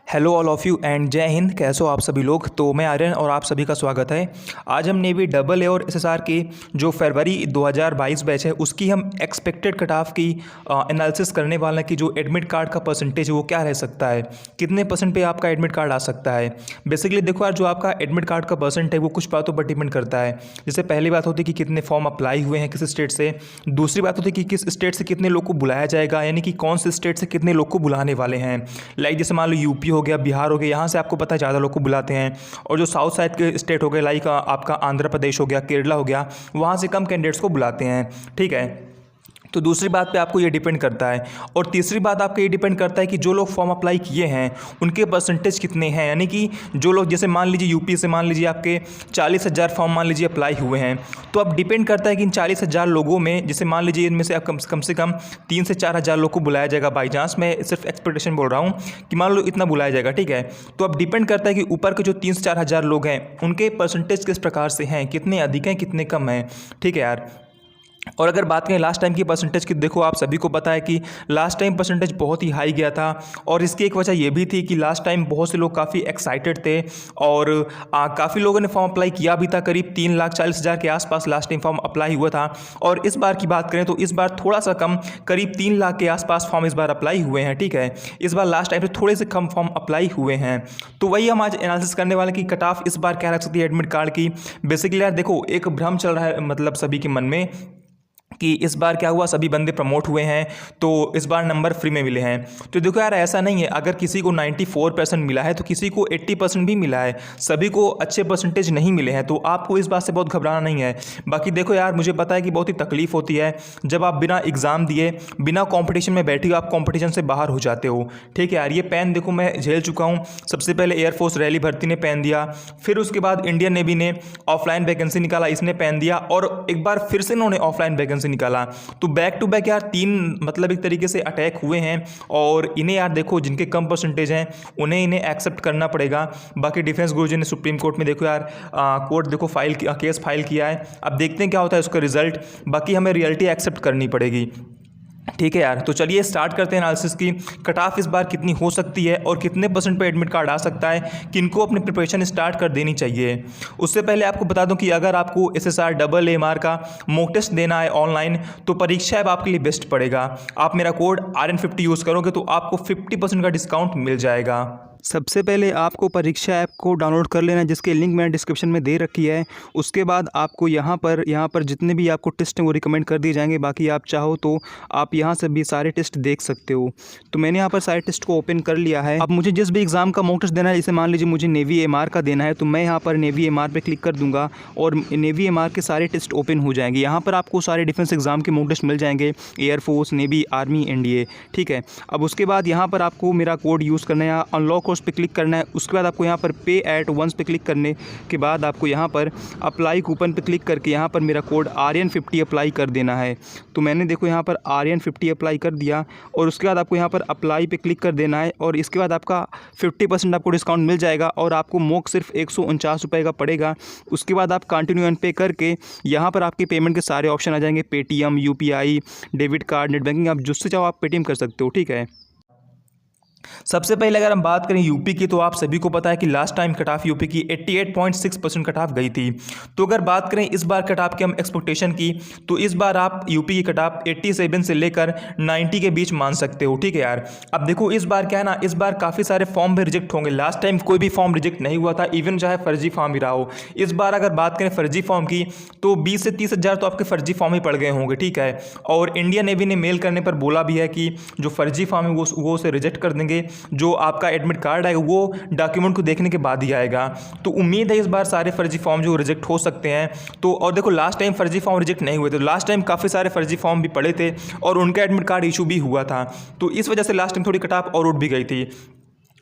Hello all of you and जय हिंद। कैसे हो आप सभी लोग। तो मैं आर्यन और आप सभी का स्वागत है। आज हम नेवी डबल ए और एसएसआर की जो फरवरी 2022 बैच है उसकी हम एक्सपेक्टेड कट ऑफ की एनालिसिस करने वाले हैं कि जो एडमिट कार्ड का परसेंटेज है वो क्या रह सकता है, कितने परसेंट पे आपका एडमिट कार्ड आ सकता है। बेसिकली देखो यार, जो आपका एडमिट कार्ड का परसेंट है वो कुछ बातों पर डिपेंड करता है। जैसे पहली बात होती है कि कितने फॉर्म अप्लाई हुए हैं किस स्टेट से। दूसरी बात होती है कि किस स्टेट से कितने लोग को बुलाया जाएगा, यानी कि कौन से स्टेट से कितने लोग को बुलाने वाले हैं। लाइक जैसे मान लो यूपी हो गया, बिहार हो गया, यहाँ से आपको पता है ज़्यादा लोग को बुलाते हैं। और जो साउथ साइड के स्टेट हो गए लाइक आपका आंध्र प्रदेश हो गया, केरला हो गया, वहाँ से कम कैंडिडेट्स को बुलाते हैं। ठीक है, तो दूसरी बात पे आपको ये डिपेंड करता है। और तीसरी बात आपको ये डिपेंड करता है कि जो लोग फॉर्म अप्लाई किए हैं उनके परसेंटेज कितने हैं। यानी कि जो लोग जैसे मान लीजिए यूपी से मान लीजिए आपके 40,000 फॉर्म मान लीजिए अप्लाई हुए हैं, तो अब डिपेंड करता है कि इन 40,000 लोगों में जैसे मान लीजिए इनमें से आप कम से कम 3 से 4,000 लोग को बुलाया जाएगा। बाई चांस मैं सिर्फ एक्सपेक्टेशन बोल रहा हूँ कि मान लो इतना बुलाया जाएगा। ठीक है, तो अब डिपेंड करता है कि ऊपर के जो 3 से 4,000 लोग हैं उनके परसेंटेज किस प्रकार से हैं, कितने अधिक हैं कितने कम हैं। ठीक है यार। और अगर बात करें लास्ट टाइम की परसेंटेज की, देखो आप सभी को पता है कि लास्ट टाइम परसेंटेज बहुत ही हाई गया था। और इसकी एक वजह यह भी थी कि लास्ट टाइम बहुत से लोग काफ़ी एक्साइटेड थे और काफ़ी लोगों ने फॉर्म अप्लाई किया भी था। करीब 3,40,000 के आसपास लास्ट टाइम फॉर्म अप्लाई हुआ था। और इस बार की बात करें तो इस बार थोड़ा सा कम, करीब 3 लाख के आसपास फॉर्म इस बार अप्लाई हुए हैं। ठीक है, इस बार लास्ट टाइम से थोड़े से कम फॉर्म अप्लाई हुए हैं। तो वही हम आज एनालिसिस करने वाले कि कट ऑफ इस बार क्या रख सकती है एडमिट कार्ड की। बेसिकली यार देखो, एक भ्रम चल रहा है मतलब सभी के मन में कि इस बार क्या हुआ, सभी बंदे प्रमोट हुए हैं तो इस बार नंबर फ्री में मिले हैं। तो देखो यार, ऐसा नहीं है। अगर किसी को 94% मिला है तो किसी को 80% भी मिला है, सभी को अच्छे परसेंटेज नहीं मिले हैं। तो आपको इस बात से बहुत घबराना नहीं है। बाकी देखो यार, मुझे पता है कि बहुत ही तकलीफ होती है जब आप बिना एग्ज़ाम दिए बिना कॉम्पिटिशन में बैठे हो, आप कॉम्पिटिशन से बाहर हो जाते हो। ठीक है यार, ये पेन देखो मैं झेल चुका हूँ। सबसे पहले एयरफोर्स रैली भर्ती ने पेन दिया, फिर उसके बाद इंडियन नेवी ने ऑफलाइन वैकेंसी निकाला, इसने पेन दिया, और एक बार फिर से इन्होंने ऑफलाइन वैकेंसी निकाला। तो बैक टू बैक यार 3 मतलब एक तरीके से अटैक हुए हैं। और इन्हें यार देखो, जिनके कम परसेंटेज हैं उन्हें इन्हें एक्सेप्ट करना पड़ेगा। बाकी डिफेंस गुरुजी ने सुप्रीम कोर्ट में देखो यार कोर्ट देखो केस फाइल किया है। अब देखते हैं क्या होता है उसका रिजल्ट। बाकी हमें रियलिटी एक्सेप्ट करनी पड़ेगी। ठीक है यार, तो चलिए स्टार्ट करते हैं एनालिसिस की। कट ऑफ इस बार कितनी हो सकती है और कितने परसेंट पे एडमिट कार्ड आ सकता है, किनको अपनी प्रिपरेशन स्टार्ट कर देनी चाहिए। उससे पहले आपको बता दूं कि अगर आपको एसएसआर डबल एमआर का मॉक टेस्ट देना है ऑनलाइन तो परीक्षा ऐप आपके लिए बेस्ट पड़ेगा। आप मेरा कोड RN50 यूज़ करोगे तो आपको 50% का डिस्काउंट मिल जाएगा। सबसे पहले आपको परीक्षा ऐप को डाउनलोड कर लेना है, जिसकी लिंक मैंने डिस्क्रिप्शन में दे रखी है। उसके बाद आपको यहाँ पर जितने भी आपको टेस्ट हैं वो रिकमेंड कर दिए जाएंगे। बाकी आप चाहो तो आप यहाँ से भी सारे टेस्ट देख सकते हो। तो मैंने यहाँ पर सारे टेस्ट को ओपन कर लिया है। अब मुझे जिस भी एग्ज़ाम का मॉक टेस्ट देना है, जैसे मान लीजिए मुझे नेवी एमआर का देना है, तो मैं यहाँ पर नेवी एमआर पे क्लिक कर दूंगा और नेवी एमआर के सारे टेस्ट ओपन हो जाएंगे। यहाँ पर आपको सारे डिफेंस एग्जाम के मॉक टेस्ट मिल जाएंगे, एयरफोर्स, नेवी, आर्मी, एनडीए। ठीक है, अब उसके बाद यहाँ पर आपको मेरा कोड यूज़ करना है, अनलॉक कोर्स पे क्लिक करना है। उसके बाद आपको यहाँ पर पे एट वंस पे क्लिक करने के बाद आपको यहाँ पर अप्लाई कूपन पे क्लिक करके यहाँ पर मेरा कोड RN50 अप्लाई कर देना है। तो मैंने देखो यहाँ पर RN50 अप्लाई कर दिया और उसके बाद आपको यहाँ पर अप्लाई पे क्लिक कर देना है। और इसके बाद आपका 50% आपको डिस्काउंट मिल जाएगा और आपको मॉक सिर्फ 149 रुपये का पड़ेगा। उसके बाद आप कंटिन्यू एंड पे करके यहाँ पर आपके पेमेंट के सारे ऑप्शन आ जाएंगे, Paytm, UPI, debit card, net banking, आप जिससे चाहो आप पेटीएम कर सकते हो। ठीक है, सबसे पहले अगर हम बात करें यूपी की, तो आप सभी को पता है कि last time cut off UP की 88.6% कट ऑफ गई थी। तो अगर बात करें इस बार कट ऑफ की हम एक्सपेक्टेशन की, तो इस बार आप यूपी की कट ऑफ 87 से लेकर 90 के बीच मान सकते हो। ठीक है यार, अब देखो इस बार क्या है ना, इस बार काफ़ी सारे फॉर्म भी रिजेक्ट होंगे। लास्ट टाइम कोई भी फॉर्म रिजेक्ट नहीं हुआ था, इवन चाहे फर्जी फॉर्म ही रहा हो। इस बार अगर बात करें फर्जी फॉर्म की, तो 20 से 30,000 तो आपके फर्जी फॉर्म ही पड़ गए होंगे। ठीक है, और इंडियन नेवी ने मेल करने पर बोला भी है कि जो फर्जी फॉर्म है वो उसे रिजेक्ट कर देंगे। जो आपका एडमिट कार्ड आएगा वो डॉक्यूमेंट को देखने के बाद ही आएगा। तो उम्मीद है इस बार सारे फर्जी फॉर्म जो रिजेक्ट हो सकते हैं। तो और देखो लास्ट टाइम फर्जी फॉर्म रिजेक्ट नहीं हुए थे, लास्ट टाइम काफ़ी सारे फर्जी फॉर्म भी पड़े थे और उनका एडमिट कार्ड इशू भी हुआ था। तो इस वजह से लास्ट टाइम थोड़ी कट ऑफ और उठ भी गई थी।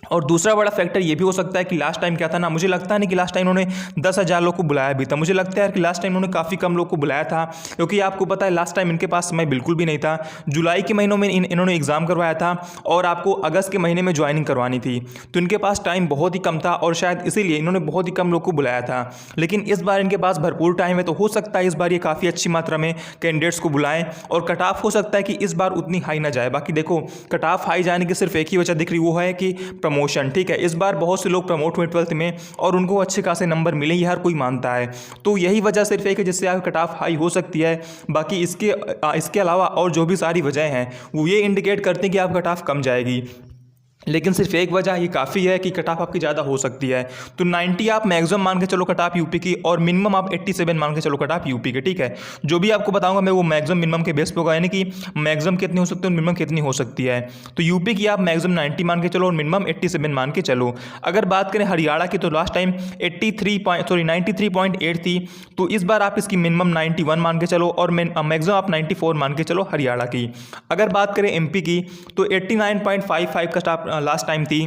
और दूसरा बड़ा फैक्टर ये भी हो सकता है कि लास्ट टाइम क्या था ना, मुझे लगता है नहीं कि लास्ट टाइम उन्होंने 10,000 लोग को बुलाया भी था। मुझे लगता है कि लास्ट टाइम उन्होंने काफ़ी कम लोग को बुलाया था, क्योंकि आपको पता है लास्ट टाइम इनके पास समय बिल्कुल भी नहीं था। जुलाई के महीनों में इन्होंने एग्ज़ाम करवाया था और आपको अगस्त के महीने में ज्वाइनिंग करवानी थी। तो इनके पास टाइम बहुत ही कम था और शायद इसीलिए इन्होंने बहुत ही कम लोग को बुलाया था। लेकिन इस बार इनके पास भरपूर टाइम है, तो हो सकता है इस बार ये काफ़ी अच्छी मात्रा में कैंडिडेट्स को बुलाएं और कट ऑफ हो सकता है कि इस बार उतनी हाई ना जाए। बाकी देखो, कट ऑफ हाई जाने की सिर्फ एक ही वजह दिख रही, वो है कि प्रमोशन, ठीक है। इस बार बहुत से लोग प्रमोट हुए 12th में और उनको अच्छे खासे नंबर मिले, ये हर कोई मानता है। तो यही वजह सिर्फ एक है जिससे आपकी कट ऑफ हाई हो सकती है। बाकी इसके अलावा और जो भी सारी वजह हैं वो ये इंडिकेट करते हैं कि आप कट ऑफ कम जाएगी, लेकिन सिर्फ एक वजह ये काफ़ी है कि कट ऑफ आपकी ज़्यादा हो सकती है। तो 90 आप मैक्सिमम मान के चलो कट ऑफ यूपी की, और मिनिमम आप 87 मान के चलो कट ऑफ यूपी के, ठीक है। जो भी आपको बताऊंगा मैं वो मैक्सिमम मिनिमम के बेस पे होगा, यानी कि मैक्सिमम कितनी हो सकती है और मिनिमम कितनी हो सकती है। तो यूपी की आप मैक्सिमम 90 मान के चलो और मिनिमम 87 मान के चलो। अगर बात करें हरियाणा की तो लास्ट टाइम 93.8 थी, तो इस बार आप इसकी मिनिमम 91 मान के चलो और मैक्सिमम आप 94 मान के चलो हरियाणा की। अगर बात करें एमपी की तो 89.55 का स्टाफ लास्ट टाइम थी,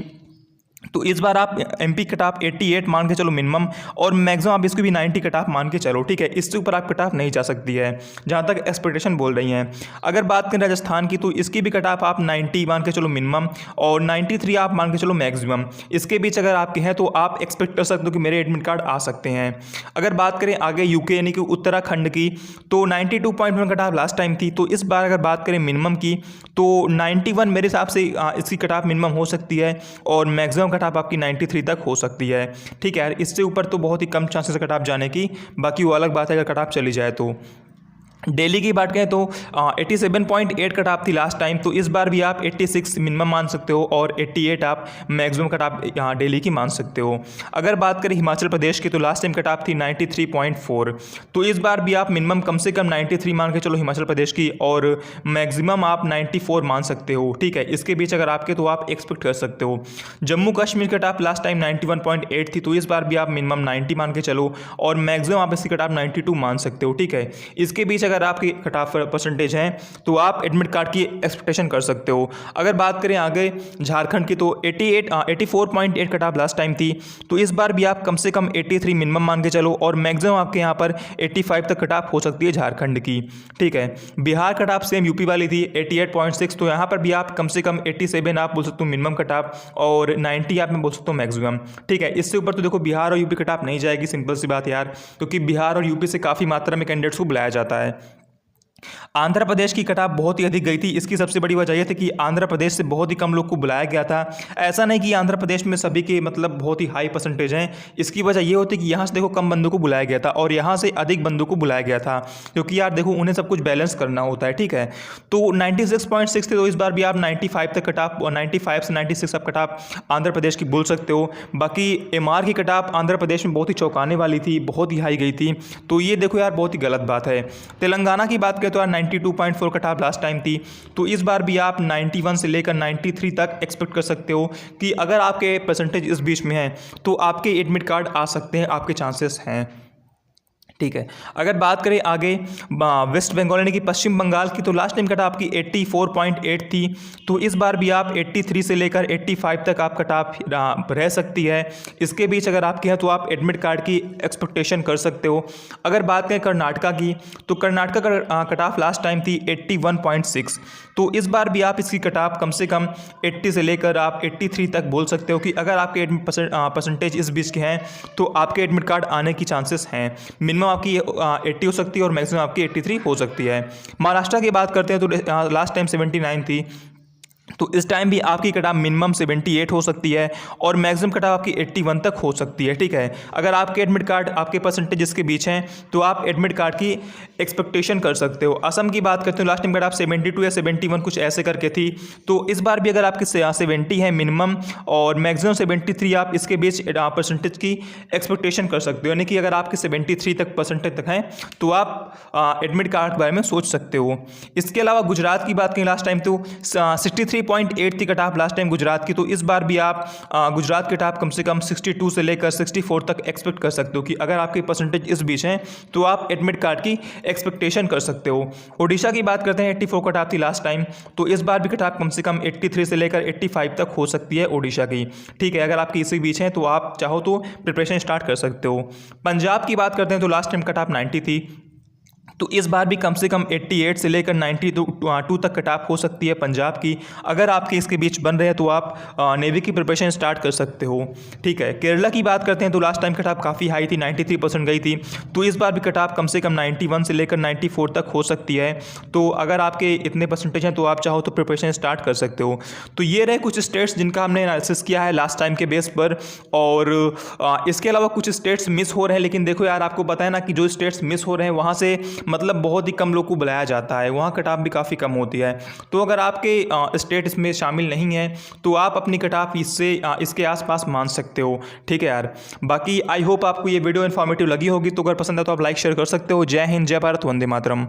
तो इस बार आप एमपी कट ऑफ 88 मान के चलो मिनिमम, और मैक्सिमम आप इसको भी 90 कट ऑफ मान के चलो, ठीक है। इससे ऊपर आप कट ऑफ नहीं जा सकती है जहाँ तक एक्सपेक्टेशन बोल रही हैं। अगर बात करें राजस्थान की तो इसकी भी कट ऑफ आप 90 मान के चलो मिनिमम और 93 आप मान के चलो मैक्सिमम। इसके बीच अगर आपके हैं तो आप एक्सपेक्ट कर सकते हो कि मेरे एडमिट कार्ड आ सकते हैं। अगर बात करें आगे यूके यानी कि उत्तराखंड की तो 92.1 कट ऑफ लास्ट टाइम थी, तो इस बार अगर बात करें मिनिमम की तो 91 मेरे हिसाब से इसकी कट ऑफ मिनिमम हो सकती है और मैक्सिमम कट ऑफ आपकी 93 तक हो सकती है, ठीक है। इससे ऊपर तो बहुत ही कम चांसेस है कट ऑफ जाने की, बाकी वो अलग बात है अगर कट ऑफ चली जाए तो। दिल्ली की बात करें तो 87.8 कट ऑफ थी लास्ट टाइम, तो इस बार भी आप 86 मिनिमम मान सकते हो और 88 आप मैक्सिमम कट ऑफ यहाँ दिल्ली की मान सकते हो। अगर बात करें हिमाचल प्रदेश की तो लास्ट टाइम कट ऑफ थी 93.4, तो इस बार भी आप मिनिमम कम से कम 93 मान के चलो हिमाचल प्रदेश की और मैक्सिमम आप 94 मान सकते हो, ठीक है। इसके बीच अगर आपके तो आप एक्सपेक्ट कर सकते हो। Jammu Kashmir cut off last time 91.8 थी, तो इस बार भी आप मिनिमम 90 मान के चलो और मैक्सिमम आप इसकी कट ऑफ 92 मान सकते हो, ठीक है। इसके बीच अगर आपकी कट ऑफ परसेंटेज हैं तो आप एडमिट कार्ड की एक्सपेक्टेशन कर सकते हो। अगर बात करें आगे झारखंड की तो 84.8 कट ऑफ लास्ट टाइम थी, तो इस बार भी आप कम से कम 83 मिनिमम मान के चलो और मैक्सिमम आपके यहाँ पर 85 तक कट ऑफ हो सकती है झारखंड की, ठीक है। Bihar cut off same UP वाली थी 88.6, तो यहाँ पर भी आप कम से कम 87 आप बोल सकते हो मिनिमम कट ऑफ और 90 आप में बोल सकते हो मैक्सिमम, ठीक है। इससे ऊपर तो देखो बिहार और यूपी कट ऑफ नहीं जाएगी, सिंपल सी बात यार, क्योंकि बिहार और यूपी से काफ़ी मात्रा में कैंडिडेट्स को बुलाया जाता है। आंध्र प्रदेश की कट ऑफ बहुत ही अधिक गई थी। इसकी सबसे बड़ी वजह यह थी कि आंध्र प्रदेश से बहुत ही कम लोग को बुलाया गया था। ऐसा नहीं कि आंध्र प्रदेश में सभी के मतलब बहुत ही हाई परसेंटेज हैं, इसकी वजह यह होती है कि यहाँ से देखो कम बंदों को बुलाया गया था और यहाँ से अधिक बंदों को बुलाया गया था, क्योंकि यार देखो उन्हें सब कुछ बैलेंस करना होता है, ठीक है। तो 96.6 थे, तो इस बार भी आप 95 तक कट ऑफ, 95 से 96 आप कट ऑफ आंध्र प्रदेश की बोल सकते हो। बाकी एमआर की कट ऑफ आंध्र प्रदेश में बहुत ही चौंकाने वाली थी, बहुत ही हाई गई थी, तो ये देखो यार बहुत ही गलत बात है। तेलंगाना की बात तो 92.4 कट ऑफ लास्ट टाइम थी, तो इस बार भी आप 91 से लेकर 93 तक एक्सपेक्ट कर सकते हो कि अगर आपके परसेंटेज इस बीच में है तो आपके एडमिट कार्ड आ सकते हैं, आपके चांसेस हैं, ठीक है। अगर बात करें आगे वेस्ट बंगाल यानी कि पश्चिम बंगाल की, तो लास्ट टाइम कट आपकी 84.8 थी, तो इस बार भी आप 83 से लेकर 85 तक आप कट ऑफ रह सकती है। इसके बीच अगर आपके हैं तो आप एडमिट कार्ड की एक्सपेक्टेशन कर सकते हो। अगर बात करें कर्नाटका की, तो कर्नाटका का कट ऑफ लास्ट टाइम थी 81.6, तो इस बार भी आप इसकी कट ऑफ कम से कम 80 से लेकर आप 83 तक बोल सकते हो कि अगर आपके परसेंटेज इस बीच के हैं तो आपके एडमिट कार्ड आने की चांसेस हैं। मिनिमम आपकी 80 हो सकती है और मैक्सिमम आपकी 83 हो सकती है। महाराष्ट्र की बात करते हैं तो लास्ट टाइम 79 थी, तो इस टाइम भी आपकी कट ऑफ मिनिमम 78 हो सकती है और मैक्सिमम कट ऑफ आपकी 81 तक हो सकती है, ठीक है। अगर आपके एडमिट कार्ड आपके परसेंटेज के बीच हैं तो आप एडमिट कार्ड की एक्सपेक्टेशन कर सकते हो। असम की बात करते हो लास्ट टाइम कट ऑफ 72 या 71 कुछ ऐसे करके थी, तो इस बार भी अगर आपकी 70 है मिनिमम और मैक्सिमम 73 आप इसके बीच परसेंटेज की एक्सपेक्टेशन कर सकते हो, यानी कि अगर आपके 73 तक परसेंटेज तक हैं तो आप एडमिट कार्ड के बारे में सोच सकते हो। इसके अलावा गुजरात की बात करें लास्ट टाइम तो 63.8 थी cut off last time Gujarat की, तो इस बार भी आप गुजरात के टॉप कम से कम 62 से लेकर 64 तक एक्सपेक्ट कर सकते हो कि अगर आपके परसेंटेज इस बीच हैं तो आप एडमिट कार्ड की एक्सपेक्टेशन कर सकते हो। ओडिशा की बात करते हैं 84 कट ऑफ थी लास्ट टाइम, तो इस बार भी कट ऑफ कम से कम 83 से लेकर 85 तक हो सकती है ओडिशा की, ठीक है। अगर आपके इसी बीच हैं तो आप चाहो तो प्रिपरेशन स्टार्ट कर सकते हो। पंजाब की बात करते हैं तो लास्ट टाइम कट ऑफ 90 थी, तो इस बार भी कम से कम 88 से लेकर 92 तक कट ऑफ हो सकती है पंजाब की। अगर आपके इसके बीच बन रहे हैं तो आप नेवी की प्रिपरेशन स्टार्ट कर सकते हो। ठीक है, केरला की बात करते हैं तो लास्ट टाइम कट ऑफ काफ़ी हाई थी, 93% गई थी। तो इस बार भी कट ऑफ कम से कम 91 से लेकर 94 तक हो सकती है। तो अगर आपके इतने परसेंटेज हैं तो आप चाहो तो प्रिपरेशन स्टार्ट कर सकते हो। तो ये रहे कुछ स्टेट्स जिनका हमने एनालिसिस किया है लास्ट टाइम के बेस पर। और इसके अलावा कुछ स्टेट्स मिस हो रहे हैं, लेकिन देखो यार, आपको पता है ना कि जो स्टेट्स मिस हो रहे हैं वहाँ से मतलब बहुत ही कम लोग को बुलाया जाता है, वहाँ कट ऑफ भी काफ़ी कम होती है। तो अगर आपके स्टेट इसमें शामिल नहीं है तो आप अपनी कट ऑफ इसके आसपास मान सकते हो। ठीक है यार, बाकी आई होप आपको ये वीडियो इन्फॉर्मेटिव लगी होगी। तो अगर पसंद है तो आप लाइक शेयर कर सकते हो। जय हिंद, जय भारत, वंदे मातरम।